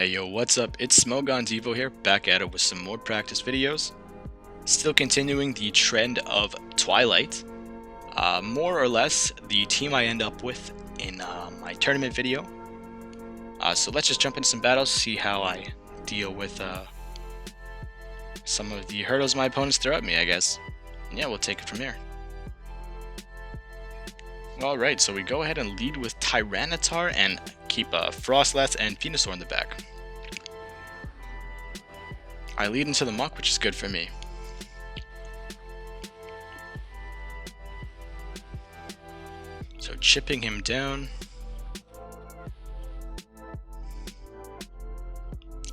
Hey yo, what's up? It's ItsSMOGONdevo here, back at it with some more practice videos. Still continuing the trend of Twilight. More or less the team I end up with in my tournament video. So let's just jump into some battles, see how I deal with some of the hurdles my opponents throw at me, I guess. And yeah, we'll take it from here. Alright, so we go ahead and lead with Tyranitar and keep Frostlass and Venusaur in the back. I lead into the Muck, which is good for me. So chipping him down.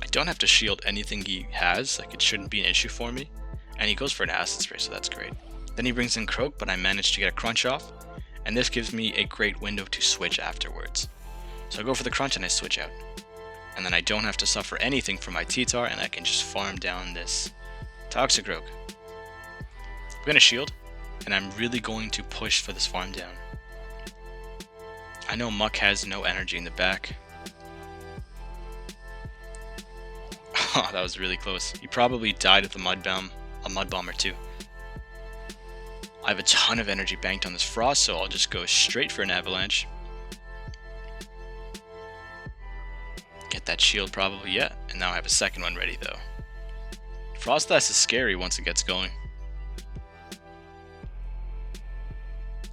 I don't have to shield anything he has, like it shouldn't be an issue for me. And he goes for an Acid Spray, so that's great. Then he brings in Croak, but I managed to get a Crunch off. And this gives me a great window to switch afterwards. So I go for the Crunch and I switch out. And then I don't have to suffer anything from my T-Tar and I can just farm down this Toxicroak. I'm going to shield, and I'm really going to push for this farm down. I know Muck has no energy in the back. Oh, that was really close. He probably died with a Mud Bomb or two. I have a ton of energy banked on this Frost, so I'll just go straight for an Avalanche. Get that shield probably, yeah, and now I have a second one ready though. Frostlass is scary once it gets going.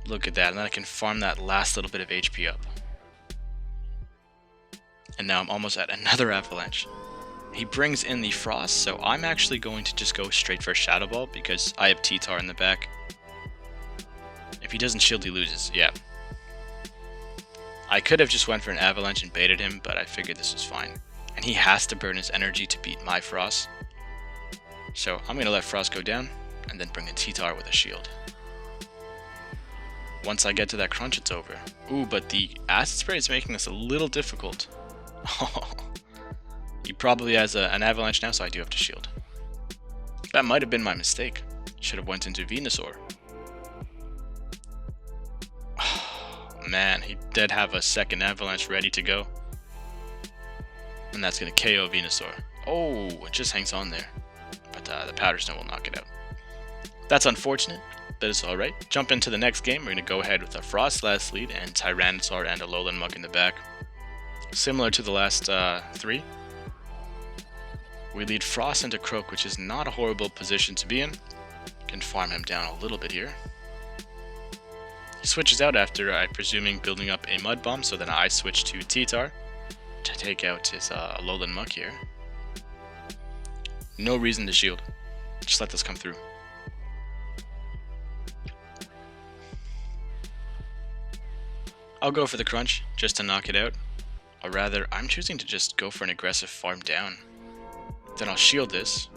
Look at that, and then I can farm that last little bit of HP up. And now I'm almost at another Avalanche. He brings in the Frost, so I'm actually going to just go straight for a Shadow Ball because I have T-Tar in the back. If he doesn't shield, he loses, yeah. I could have just went for an Avalanche and baited him, but I figured this was fine. And he has to burn his energy to beat my Frost. So I'm going to let Frost go down, and then bring in T-Tar with a shield. Once I get to that Crunch, it's over. Ooh, but the Acid Spray is making this a little difficult. He probably has an Avalanche now, so I do have to shield. That might have been my mistake. Should have went into Venusaur. Man, he did have a second Avalanche ready to go. And that's going to KO Venusaur. Oh, it just hangs on there. But the Powder Stone will knock it out. That's unfortunate, but it's alright. Jump into the next game. We're going to go ahead with a Frostlass lead and Tyranitar and a Alolan Muck in the back. Similar to the last three. We lead Frost into Croak, which is not a horrible position to be in. Can farm him down a little bit here. He switches out after, I'm presuming, building up a Mud Bomb, so then I switch to T-Tar to take out his Alolan Muck here. No reason to shield. Just let this come through. I'll go for the Crunch, just to knock it out. Or rather, I'm choosing to just go for an aggressive farm down. Then I'll shield this.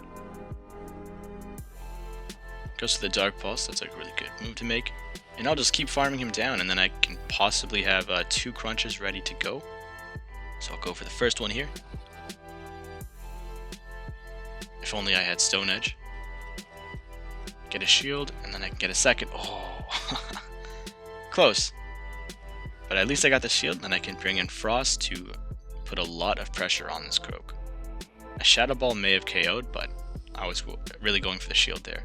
Goes to the Dark Pulse, that's a really good move to make. And I'll just keep farming him down, and then I can possibly have two Crunches ready to go. So I'll go for the first one here. If only I had Stone Edge. Get a shield, and then I can get a second. Oh, close. But at least I got the shield, and then I can bring in Frost to put a lot of pressure on this Croak. A Shadow Ball may have KO'd, but I was really going for the shield there.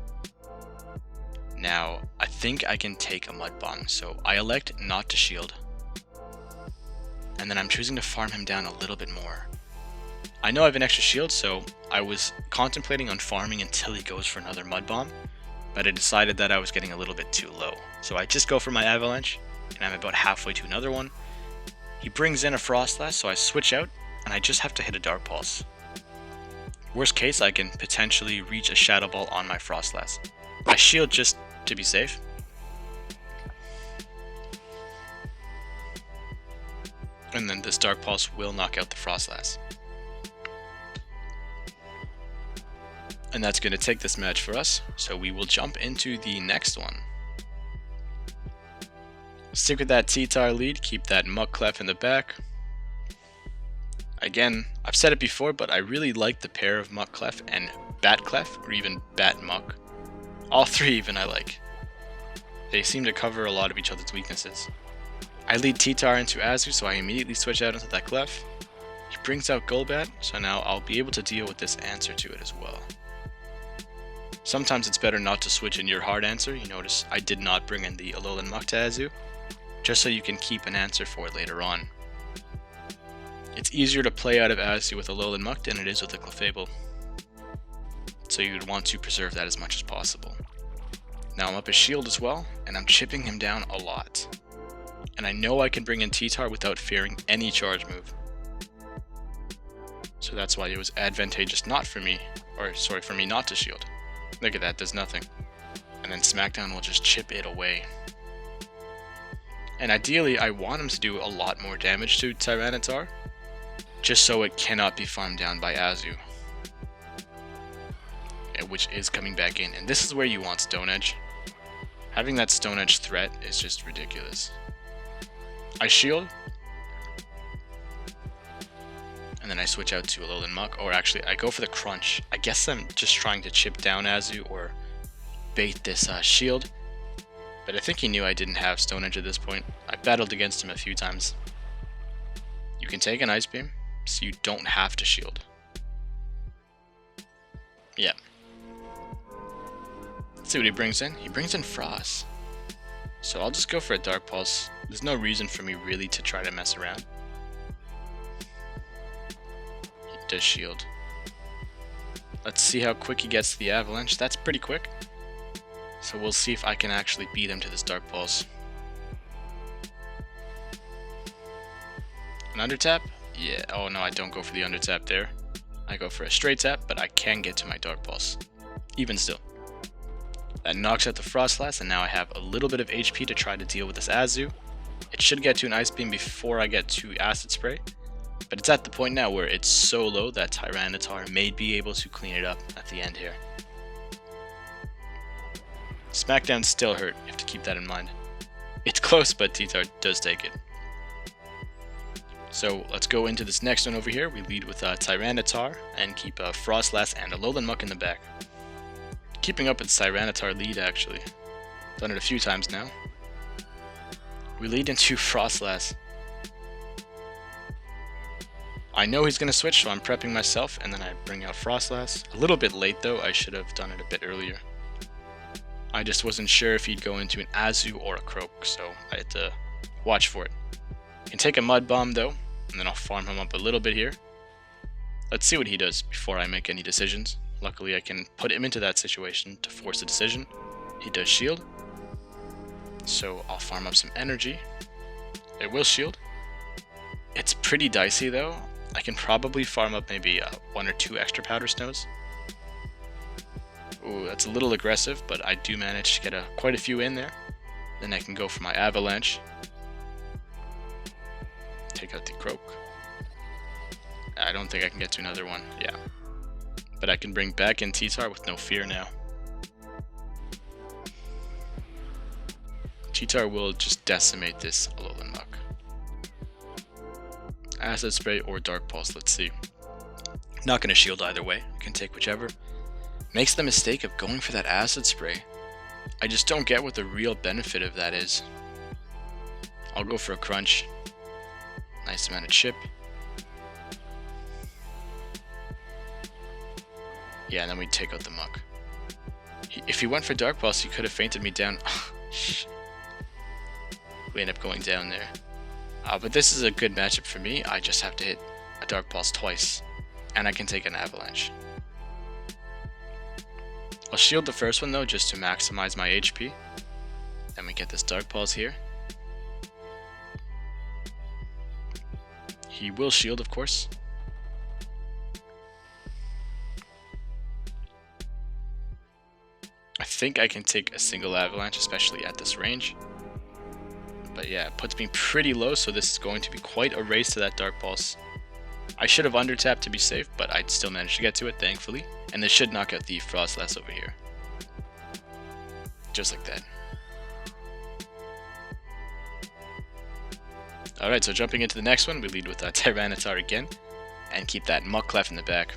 Now, I think I can take a Mud Bomb, so I elect not to shield. And then I'm choosing to farm him down a little bit more. I know I have an extra shield, so I was contemplating on farming until he goes for another Mud Bomb, but I decided that I was getting a little bit too low. So I just go for my Avalanche, and I'm about halfway to another one. He brings in a Frostlass, so I switch out, and I just have to hit a Dark Pulse. Worst case, I can potentially reach a Shadow Ball on my Frostlass. I shield just to be safe. And then this Dark Pulse will knock out the Frostlass. And that's going to take this match for us, so we will jump into the next one. Stick with that T-Tar lead, keep that Muckclef in the back. Again, I've said it before, but I really like the pair of Muckclef and Batclef, or even Batmuck. All three even I like. They seem to cover a lot of each other's weaknesses. I lead T-Tar into Azu, so I immediately switch out into that Clef. He brings out Golbat, so now I'll be able to deal with this answer to it as well. Sometimes it's better not to switch in your hard answer. You notice I did not bring in the Alolan Muck to Azu, just so you can keep an answer for it later on. It's easier to play out of Azu with Alolan Muck than it is with a Clefable, so you would want to preserve that as much as possible. Now I'm up his shield as well, and I'm chipping him down a lot. And I know I can bring in T-Tar without fearing any charge move. So that's why it was advantageous for me not to shield. Look at that, does nothing. And then Smackdown will just chip it away. And ideally, I want him to do a lot more damage to Tyranitar, just so it cannot be farmed down by Azu, which is coming back in. And this is where you want Stone Edge. Having that Stone Edge threat is just ridiculous. I shield, and then I switch out to Alolan Muck, or actually I go for the Crunch. I guess I'm just trying to chip down Azu or bait this shield, but I think he knew I didn't have Stone Edge at this point. I battled against him a few times. You can take an Ice Beam, so you don't have to shield. Yeah. Let's see what he brings in. He brings in Frost. So I'll just go for a Dark Pulse. There's no reason for me really to try to mess around. He does shield. Let's see how quick he gets to the Avalanche. That's pretty quick. So we'll see if I can actually beat him to this Dark Pulse. An under tap? Yeah. Oh no, I don't go for the under tap there. I go for a straight tap, but I can get to my Dark Pulse. Even still. That knocks out the Frostlass, and now I have a little bit of HP to try to deal with this Azu. It should get to an Ice Beam before I get to Acid Spray, but it's at the point now where it's so low that Tyranitar may be able to clean it up at the end here. Smackdown still hurt, you have to keep that in mind. It's close, but T-Tar does take it. So let's go into this next one over here. We lead with Tyranitar and keep Frostlass and Alolan Muck in the back. Keeping up with Tyranitar lead, actually. Done it a few times now. We lead into Frostlass. I know he's going to switch, so I'm prepping myself, and then I bring out Frostlass. A little bit late, though. I should have done it a bit earlier. I just wasn't sure if he'd go into an Azu or a Croak, so I had to watch for it. I can take a Mud Bomb, though, and then I'll farm him up a little bit here. Let's see what he does before I make any decisions. Luckily, I can put him into that situation to force a decision. He does shield, so I'll farm up some energy. It will shield. It's pretty dicey, though. I can probably farm up maybe 1 or 2 extra Powder Snows. Ooh, that's a little aggressive, but I do manage to get quite a few in there. Then I can go for my Avalanche. Take out the Croak. I don't think I can get to another one. Yeah. But I can bring back in T-Tar with no fear now. T-Tar will just decimate this Alolan Muck. Acid Spray or Dark Pulse, let's see. Not going to shield either way. I can take whichever. Makes the mistake of going for that Acid Spray. I just don't get what the real benefit of that is. I'll go for a Crunch. Nice amount of chip. Yeah, and then we take out the Muck. If he went for Dark Pulse, he could have fainted me down. We end up going down there. But this is a good matchup for me. I just have to hit a Dark Pulse twice, and I can take an Avalanche. I'll shield the first one, though, just to maximize my HP. Then we get this Dark Pulse here. He will shield, of course. I think I can take a single Avalanche, especially at this range. But yeah, it puts me pretty low, so this is going to be quite a race to that Dark Pulse. I should have under-tapped to be safe, but I'd still managed to get to it, thankfully. And this should knock out the Frostlass over here. Just like that. Alright, so jumping into the next one, we lead with Tyranitar again, and keep that Muckclef in the back.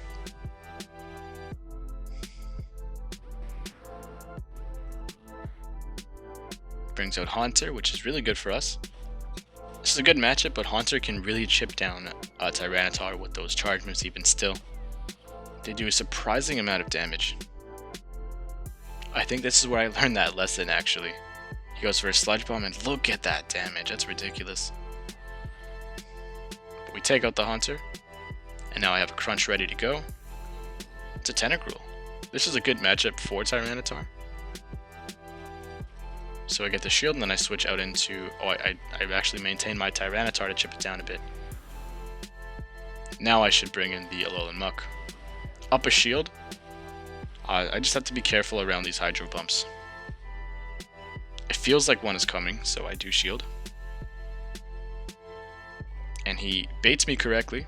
Brings out Haunter, which is really good for us, This is a good matchup, but Haunter can really chip down Tyranitar with those charge moves even still. They do a surprising amount of damage. I think this is where I learned that lesson, actually. He goes for a Sludge Bomb, and look at that damage. That's ridiculous. But we take out the Haunter, and now I have a Crunch ready to go. It's a Tentacruel. This is a good matchup for Tyranitar. So I get the shield, and then I switch out into... Oh, I actually maintain my Tyranitar to chip it down a bit. Now I should bring in the Alolan Muck. Up a shield. I just have to be careful around these Hydro Bumps. It feels like one is coming, so I do shield. And he baits me correctly.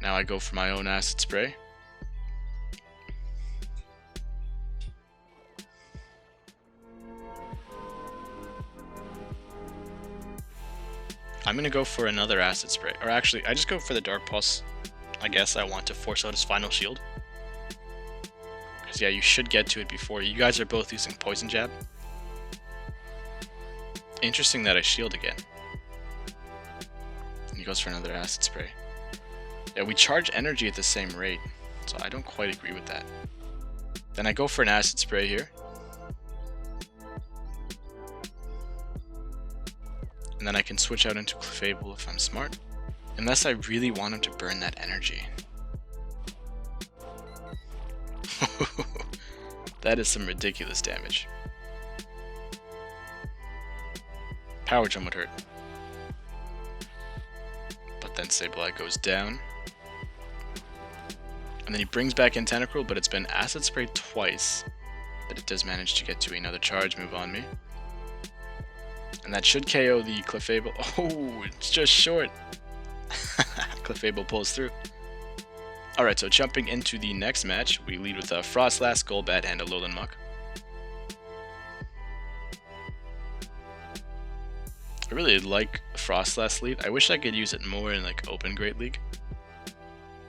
Now I go for my own Acid Spray. I'm going to go for another Acid Spray. Or actually, I just go for the Dark Pulse. I guess I want to force out his final shield. Because yeah, you should get to it before. You guys are both using Poison Jab. Interesting that I shield again. And he goes for another Acid Spray. Yeah, we charge energy at the same rate. So I don't quite agree with that. Then I go for an Acid Spray here. And then I can switch out into Clefable if I'm smart. Unless I really want him to burn that energy. That is some ridiculous damage. Power Gem would hurt. But then Sableye goes down. And then he brings back in Tentacruel, but it's been Acid Sprayed twice. But it does manage to get to another charge move on me. And that should KO the Clefable. Oh, it's just short. Clefable pulls through. Alright, so jumping into the next match, we lead with a Frostlass, Golbat, and Alolan Muck. I really like Frostlass lead. I wish I could use it more in like Open Great League.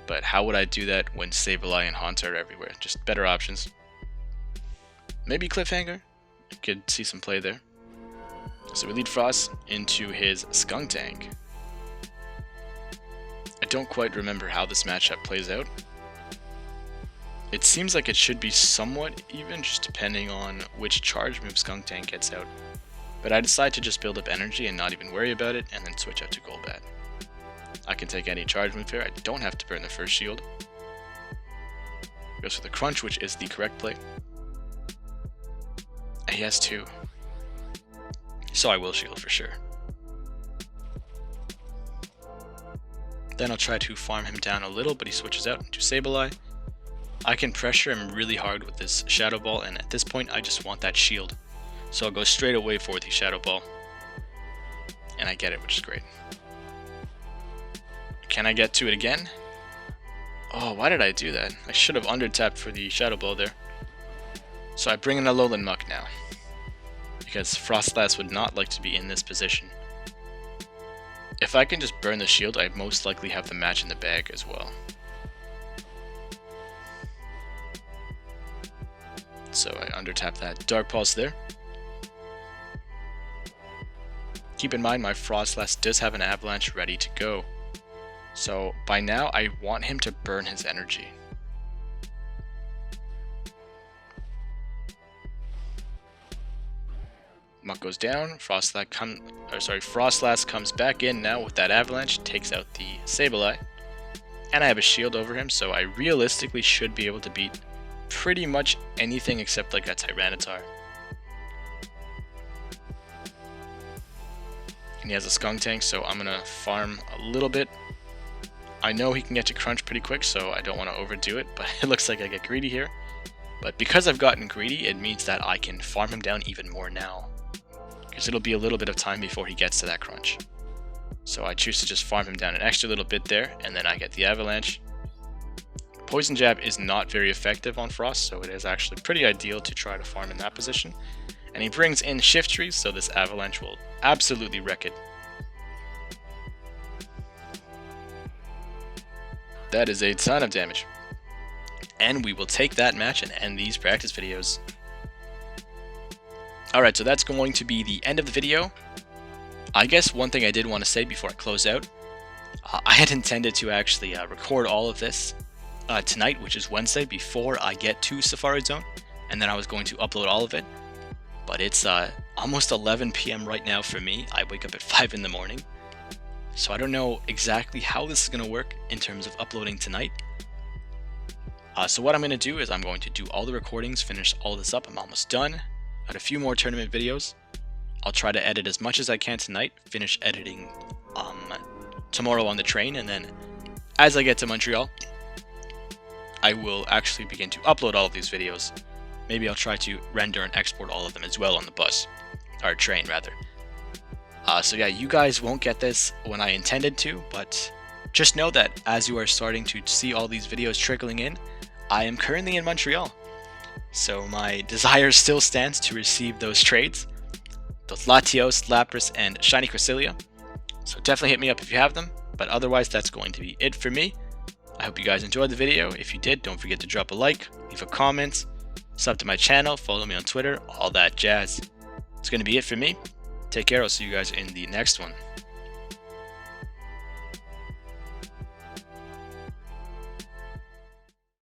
But how would I do that when Sableye and Haunter are everywhere? Just better options. Maybe Cliffhanger? I could see some play there. So we lead Frost into his Skuntank. I don't quite remember how this matchup plays out. It seems like it should be somewhat even, just depending on which charge move Skuntank gets out. But I decide to just build up energy and not even worry about it, and then switch out to Golbat. I can take any charge move here, I don't have to burn the first shield. Goes for the Crunch, which is the correct play. And he has 2. So I will shield for sure. Then I'll try to farm him down a little, but he switches out into Sableye. I can pressure him really hard with this Shadow Ball, and at this point I just want that shield. So I'll go straight away for the Shadow Ball. And I get it, which is great. Can I get to it again? Oh, why did I do that? I should have under-tapped for the Shadow Ball there. So I bring in a Alolan Muck now. Because Frostlass would not like to be in this position. If I can just burn the shield, I'd most likely have the match in the bag as well. So I under-tap that Dark Pulse there. Keep in mind my Frostlass does have an Avalanche ready to go. So by now I want him to burn his energy. Muck goes down, Frostlass comes back in now with that Avalanche, takes out the Sableye. And I have a shield over him, so I realistically should be able to beat pretty much anything except like a Tyranitar. And he has a Skuntank, so I'm gonna farm a little bit. I know he can get to Crunch pretty quick, so I don't want to overdo it, but it looks like I get greedy here. But because I've gotten greedy, it means that I can farm him down even more now. Because it'll be a little bit of time before he gets to that Crunch. So I choose to just farm him down an extra little bit there, and then I get the Avalanche. Poison Jab is not very effective on Frost, so it is actually pretty ideal to try to farm in that position. And he brings in Shift Trees, so this Avalanche will absolutely wreck it. That is a ton of damage. And we will take that match and end these practice videos. Alright, so that's going to be the end of the video. I guess one thing I did want to say before I close out, I had intended to actually record all of this tonight, which is Wednesday, before I get to Safari Zone, and then I was going to upload all of it. But it's almost 11 p.m. right now for me. I wake up at 5 in the morning. So I don't know exactly how this is going to work in terms of uploading tonight. So what I'm going to do is I'm going to do all the recordings, finish all this up. I'm almost done. Got a few more tournament videos. I'll try to edit as much as I can tonight, finish editing tomorrow on the train, and then as I get to Montreal, I will actually begin to upload all of these videos. Maybe I'll try to render and export all of them as well on the bus, or train rather. So yeah, you guys won't get this when I intended to, but just know that as you are starting to see all these videos trickling in, I am currently in Montreal. So my desire still stands to receive those trades, those Latios, Lapras, and Shiny Cresselia. So definitely hit me up if you have them, but otherwise that's going to be it for me. I hope you guys enjoyed the video. If you did, don't forget to drop a like, leave a comment, sub to my channel, follow me on Twitter, all that jazz. It's going to be it for me. Take care. I'll see you guys in the next one.